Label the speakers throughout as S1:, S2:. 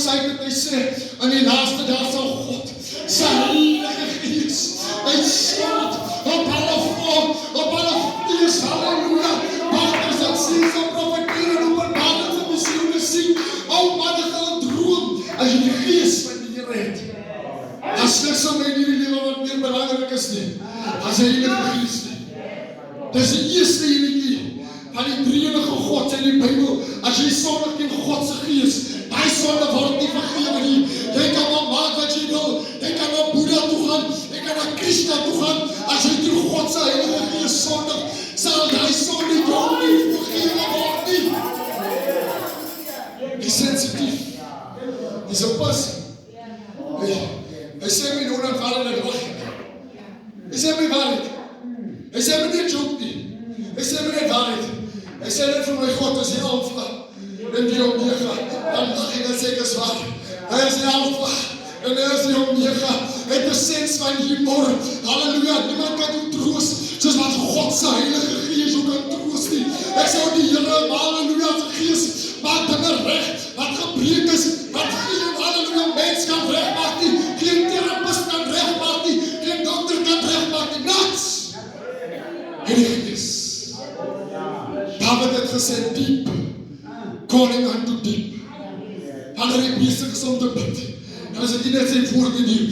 S1: sy dat hy sê, in die laaste dae sal God sy Heilige Gees uitstort op alle volk, op alle vlees, halleluja, pastors en sies en profetiere en openbarings en visioene sien, ou manne gaan droom, as jy die Gees van die Here het. As niks om in hierdie lewe wat meer belangrik is nie, as die Heilige Gees nie. Dis die eerste enetjie van die drie-enige God in die Bybel. As jy sondig teen God se Gees, daai sonde word nie vergewe nie. Jy kan maar maak wat jy wil. Jy kan na Boeddha toe gaan, jy kan na Krishna toe gaan. As jy teen God se Heilige Gees sondig, sal daai sonde jou nie vergewe word nie. Dis sensitief. Dis 'n pas. Hy sê my nou dan val in die lag. Hy sê my waarheid. Hy sê my nie joke nie. Hy sê my net waarheid. Hy sê net vir my God, as jy Alpha en die Omega, dan mag jy dan sê ek is waar. Hy is die Alpha en hy is die Omega. Hy het 'n sens van humor. Halleluja, niemand kan jou troos soos wat God se Heilige Gees jou kan troos nie. Ek sê die Here, halleluja, se Gees maak dinge reg wat gebreek is, wat geen halleluja mens kan regmaak nie. Geen terapeut kan regmaak nie. Geen dokter kan regmaak nie. Niks. Heilige Gees. David het gesê diep, calling unto deep. Wanneer hy besig is om te bid, dan is dit nie net sy woorde nie.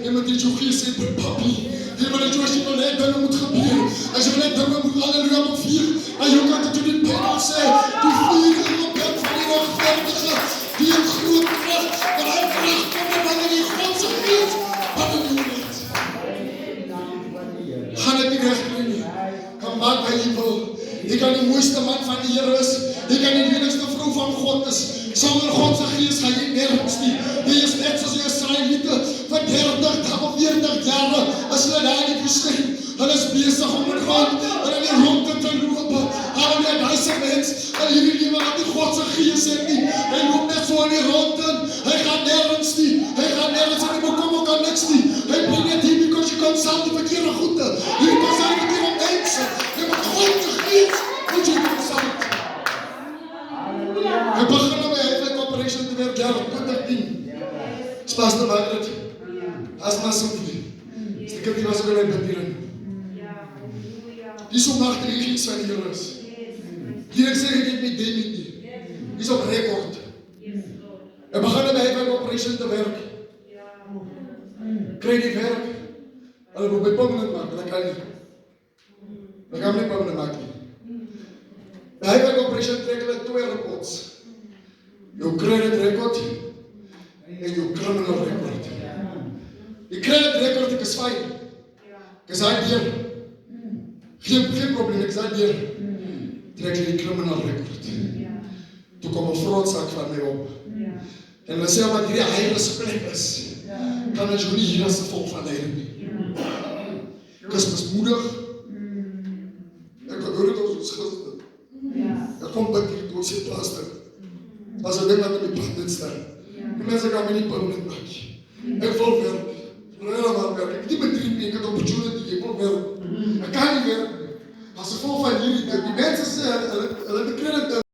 S1: Jy moet dit jou Gees sê, papi. Jy moet dit jou as jy wil net dinge moet gebeur. As jy wil net dinge moet halleluja moet vier. En jy kan dit in die Bybel sê, die vierige bid van die regverdige, die een groot kracht, maar hy kracht kom en wanneer die God se Gees, wat het jy net? Gaan dit nie recht kry nie. Kan maak wat jy wil. Jy kan die mooiste man van die Here is. Jy kan die wenigste vrou van God is. Sonder God se Gees gaan jy nergens nie. Jy is net soos die Israeliete vir 30 of 40 jare as hulle daar in die woestyn. Hulle is besig om in grond en in die rondte te loop. Halleluja, daai se mens in hierdie lewe wat nie God se Gees het nie. Hy loop net so in die rondte. Hy gaan nergens nie. Hy gaan nergens en hy bekom ook aan niks nie. Hy bring net hier because jy kan saam die verkeerde goede. Hier kan saam die verkeerde mense. Jy moet God se Gees moet jy kan saam. Hy begin met my Headlight Operation te werk, jaar 2010. Is Pastor Margaret. As my something. Stiekem die was ook in my bid hierin. Die is om achter die Gees van die Here is. Hier ek sê ek het my demie nie. Die is op rekord. Hy begin met my Headlight Operation te werk. Kry die werk. Hulle moet my permanent maak, hulle kan nie. Hulle kan nie permanent maak nie. Die Headlight Operation trek hulle 2 reports. Jou credit record en jou criminal record. Die credit record ek is fyn. Ek is hy deur. Geen probleem, ek is hy deur. Trek die criminal record. Toe kom 'n fraudsaak van my op. En hulle sê wat hierdie heilige plek is, kan ons nie hier as gevolg van leiding nie. Ek is mismoedig. Ek hoor dit ons gister. Ek kom by die tot sy pastor. As ek net met die pad staan. Die mense kan my nie permanent maak. Ek wil werk. Ek het nie met 3 weke het opportunity, ek wil werk. Ek kan nie werk. As gevolg van hierdie, die mense sê, hulle het die credit